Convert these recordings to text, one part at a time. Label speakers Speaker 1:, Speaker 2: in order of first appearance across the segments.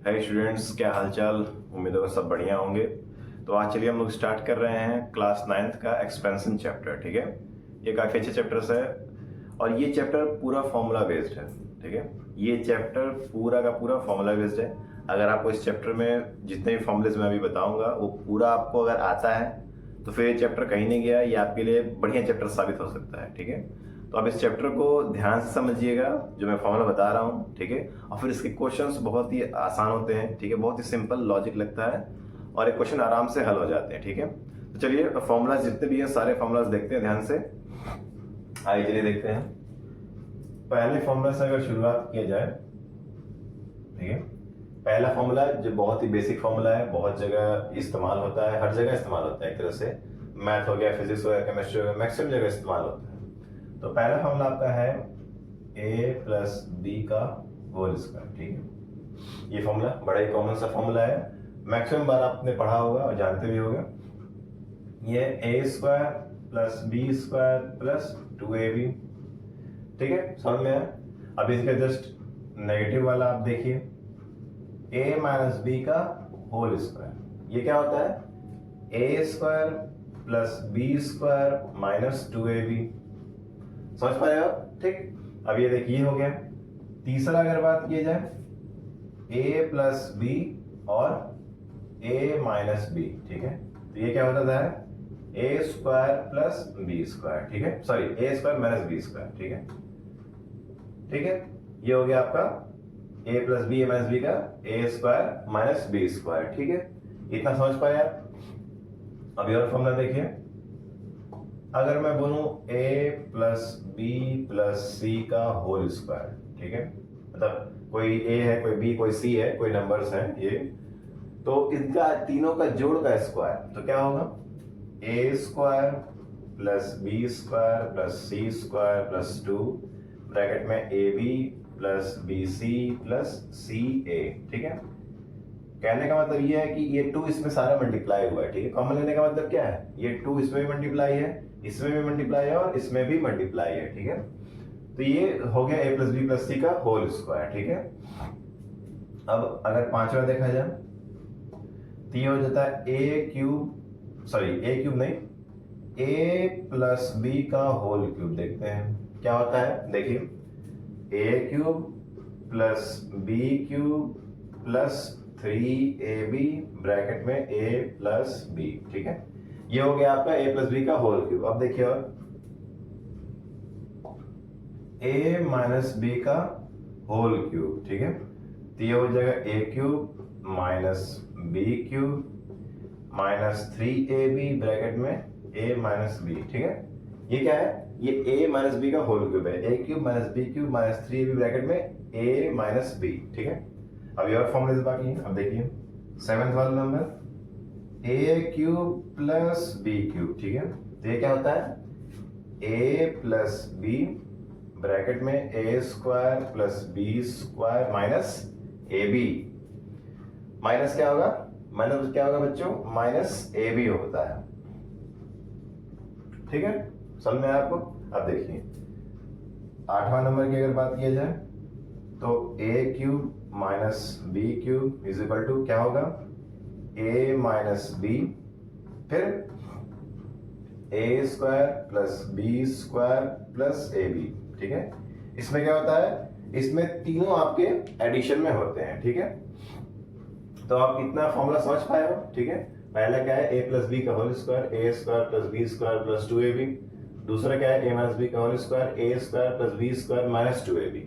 Speaker 1: Hi students, क्या हालचाल। उम्मीद है सब बढ़िया होंगे। तो आज चलिए हम लोग स्टार्ट कर रहे हैं क्लास 9th का एक्सपेंशन चैप्टर। ठीक है, ये काफ़ी अच्छा चैप्टर्स है और ये चैप्टर पूरा फॉर्मूला बेस्ड है। ठीक है, ये चैप्टर पूरा का पूरा फॉर्मूला बेस्ड है। अगर आपको इस चैप्टर में जितने भी फॉर्मूलेज मैं अभी बताऊंगा वो पूरा आपको अगर आता है तो फिर ये चैप्टर कहीं नहीं गया, ये आपके लिए बढ़िया चैप्टर साबित हो सकता है। ठीक है, तो आप इस चैप्टर को ध्यान से समझिएगा जो मैं फॉर्मूला बता रहा हूँ। ठीक है, और फिर इसके क्वेश्चंस बहुत ही आसान होते हैं। ठीक है, बहुत ही सिंपल लॉजिक लगता है और एक क्वेश्चन आराम से हल हो जाते हैं। ठीक है, तो चलिए फॉर्मूला जितने भी हैं सारे फॉर्मूलाज देखते हैं ध्यान से। आइए चलिए देखते हैं। पहले फॉर्मूला से अगर शुरुआत किया जाए, ठीक है, पहला फॉर्मूला जो बहुत ही बेसिक फॉर्मूला है, बहुत जगह इस्तेमाल होता है, हर जगह इस्तेमाल होता है। एक तरह से मैथ हो गया, फिजिक्स हो गया, केमिस्ट्री हो गया, मैक्सिमम जगह इस्तेमाल होता है। तो पहला फॉर्मूला आपका है a प्लस बी का होल स्क्वायर। ठीक है, ये फॉर्मूला बड़ा ही कॉमन सा फॉर्मूला है, मैक्सिमम बार आपने पढ़ा होगा और जानते भी होंगे। ये a square plus B square plus 2ab। ठीक है, समझ में आया। अब इसका जस्ट नेगेटिव वाला आप देखिए, a माइनस बी का होल स्क्वायर। ये क्या होता है? a square plus B square minus 2ab। समझ पाए आप? ठीक, अब ये देखिए हो गया। तीसरा अगर बात की जाए, a प्लस बी और a माइनस बी। ठीक है, तो ये क्या होता है? a square plus B square. ठीक है, sorry a square minus b square. ठीक है, ठीक है, ये हो गया आपका a plus b minus B का a square minus b square. ठीक है, इतना समझ पाए आप। अभी और फॉर्मूला देखिए, अगर मैं बोलूं a plus b plus c का होल स्क्वायर। ठीक है, मतलब कोई a है, कोई b, कोई c है, कोई नंबर्स हैं ये, तो इनका तीनों का जोड़ का स्क्वायर तो क्या होगा? a square plus B square plus C square plus 2 bracket में ab plus B C plus C A. ठीक है, कहने का मतलब ये है कि ये 2 इसमें सारा मल्टीप्लाई हुआ है। ठीक है, कॉमन लेने का मतलब क्या है? ये 2 इसमें भी मल्टीप्लाई है, इसमें भी मल्टीप्लाई है और इसमें भी मल्टीप्लाई है। ठीक है, तो ये हो गया a plus b plus c का होल स्क्वायर। ठीक है, अब अगर पांचवा देखा जाए तो ये हो जाता है a cube, sorry a cube नहीं, a प्लस बी का होल क्यूब। देखते हैं क्या होता है। देखिए, a cube plus B cube plus 3ab bracket में a प्लस बी। ठीक है, ये हो गया आपका a प्लस बी का होल क्यूब। अब देखिए, और a माइनस बी का होल क्यूब। ठीक है, तो ये हो जाएगा a cube minus B cube minus 3ab bracket में a माइनस बी। ठीक है, ये क्या है? ये a माइनस बी का होल क्यूब है, a cube minus B cube minus 3ab bracket में a माइनस बी। ठीक है, अभी और फॉर्मूले बाकी हैं। अब देखिए 7th वाला number, a cube plus B cube. ठीक है, तो ये क्या होता है? a प्लस बी ब्रैकेट में a square plus B square minus a b. Minus क्या होगा? माइनस क्या होगा बच्चों? माइनस ए बी होता है। ठीक है, समझ में आया आपको? अब देखिए 8वां नंबर की अगर बात किया जाए तो a cube minus B cube is equal to क्या होगा? a माइनस बी, फिर a square plus B square plus a b. ठीक है, इसमें क्या होता है? इसमें तीनों आपके एडिशन में होते हैं। ठीक है, तो आप इतना फॉर्मूला समझ पाए हो। ठीक है, पहला क्या है? a प्लस बी का whole square, a square plus B square plus 2ab। दूसरा क्या है? a माइनस बी का whole square, a square plus B square minus 2ab।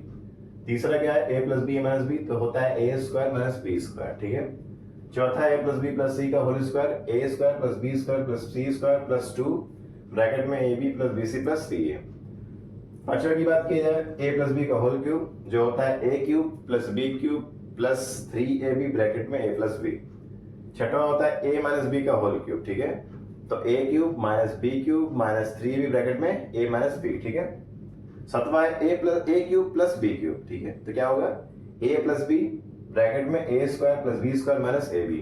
Speaker 1: तीसरा क्या है? a plus b minus b, तो होता है a square minus b square. ठीक है, चौथा है a plus b plus c का whole square, a square plus B square plus C square plus 2 bracket में ab plus B C plus C A. पांचवा की बात की जाए, a प्लस बी का होल क्यूब जो होता है a cube plus B cube plus 3ab bracket में a प्लस बी। छठवा होता है a माइनस बी का होल क्यूब। ठीक है, तो a cube minus B cube minus 3ab bracket में a माइनस बी। ठीक है, सातवां है a cube plus B cube. ठीक है, तो क्या होगा? a प्लस बी ब्रैकेट में a square plus B square minus a b.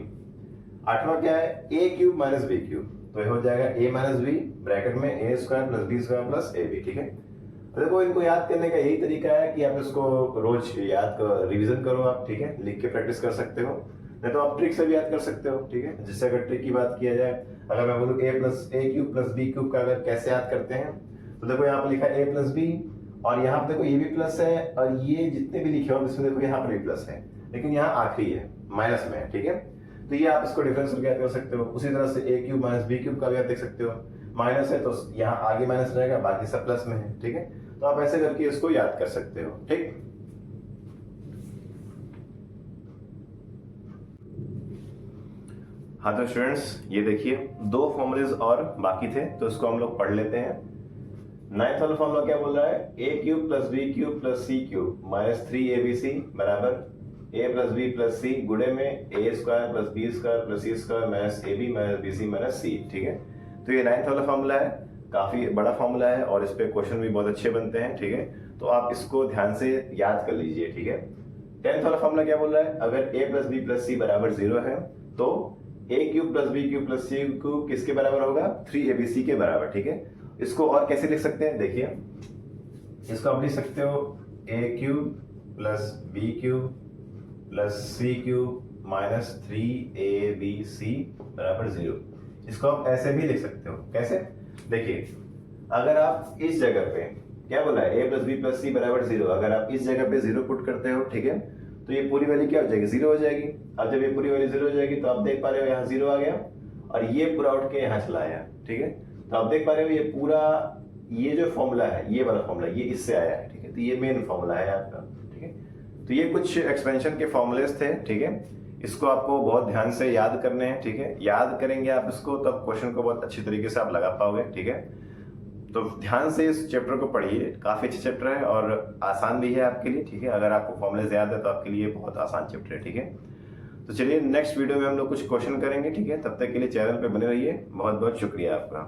Speaker 1: आठवां क्या है? a cube minus B cube, तो ये हो जाएगा a माइनस बी ब्रैकेट में a square plus B square plus a b. ठीक है, देखो इनको याद करने का यही तरीका है कि आप इसको रोज याद कर रिवीजन करो आप, ठीक है, लिख के प्रैक्टिस कर सकते हो, नहीं तो आप ट्रिक से भी याद कर सकते हो, ठीक है। जिससे अगर ट्रिक की बात किया जाए, अगर मैं बोलूँ a cube plus B cube का अगर कैसे याद करते हैं, तो देखो यहाँ पर लिखा है a प्लस बी, और यहाँ पे देखो ये भी प्लस है, और ये जितने भी लिखे हो इसमें देखो यहाँ पर भी प्लस है, लेकिन यहाँ आखिरी है, माइनस में है, ठीक है। तो ये आप इसको डिफरेंस करके याद कर सकते हो। उसी तरह से a cube minus B cube का भी आप देख सकते हो, माइनस है तो यहाँ आगे माइनस रहेगा, बाकी सब प्लस में है, ठीक है। तो आप ऐसे करके इसको याद कर सकते हो, ठीक। हाँ तो स्टूडेंट्स ये देखिए 2 फॉर्मूलेज और बाकी थे, तो इसको हम लोग पढ़ लेते हैं। 9th वाला फॉर्मूला क्या बोल रहा है, a cube plus B cube plus c cube minus 3abc बराबर a plus b plus c गुणे में a square plus B square plus C square minus ab minus bc minus c, ठीक है। तो ये 9th वाला फॉर्मूला है, काफी बड़ा फॉर्मूला है और इस पे क्वेश्चन भी बहुत अच्छे बनते हैं, ठीक है। तो आप इसको ध्यान से याद कर लीजिए, ठीक है। 10th वाला फॉर्मूला क्या बोल रहा है, अगर a plus b plus c बराबर 0 है तो a cube plus B cube plus c cube किसके बराबर होगा, 3abc के बराबर, ठीक है। इसको और कैसे लिख सकते हैं, देखिए इसको आप लिख सकते हो a cube plus B cube plus c cube minus 3abc बराबर 0। इसको आप ऐसे भी लिख सकते हो, कैसे, देखिए अगर आप इस जगह पे क्या बोला है a plus b plus c बराबर 0, अगर आप इस जगह पे 0 पुट करते हो, ठीक है, तो ये पूरी वैल्यू क्या हो जाएगी, 0 हो जाएगी। अब जब ये पूरी वैल्यू 0 हो जाएगी तो आप देख पा रहे हो यहाँ 0 आ गया और ये पूरा उठ के यहाँ चला आया, ठीक है। तो आप देख पा रहे हो ये पूरा, ये जो फॉर्मूला है, ये वाला फॉर्मूला ये इससे आया है, ठीक है। तो ये मेन फॉर्मूला है आपका, ठीक है। तो ये कुछ एक्सपेंशन के फॉर्मूलेस थे, ठीक है। इसको आपको बहुत ध्यान से याद करने हैं, ठीक है। याद करेंगे आप इसको तब क्वेश्चन को बहुत अच्छी तरीके से आप लगा पाओगे, ठीक है। तो ध्यान से इस चैप्टर को पढ़िए, काफी अच्छा चैप्टर है और आसान भी है आपके लिए, ठीक है। अगर आपको फॉर्मूलेस याद है तो आपके लिए बहुत आसान चैप्टर है, ठीक है। तो चलिए नेक्स्ट वीडियो में हम लोग कुछ क्वेश्चन करेंगे, ठीक है। तब तक के लिए चैनल पे बने रहिए, बहुत बहुत शुक्रिया आपका।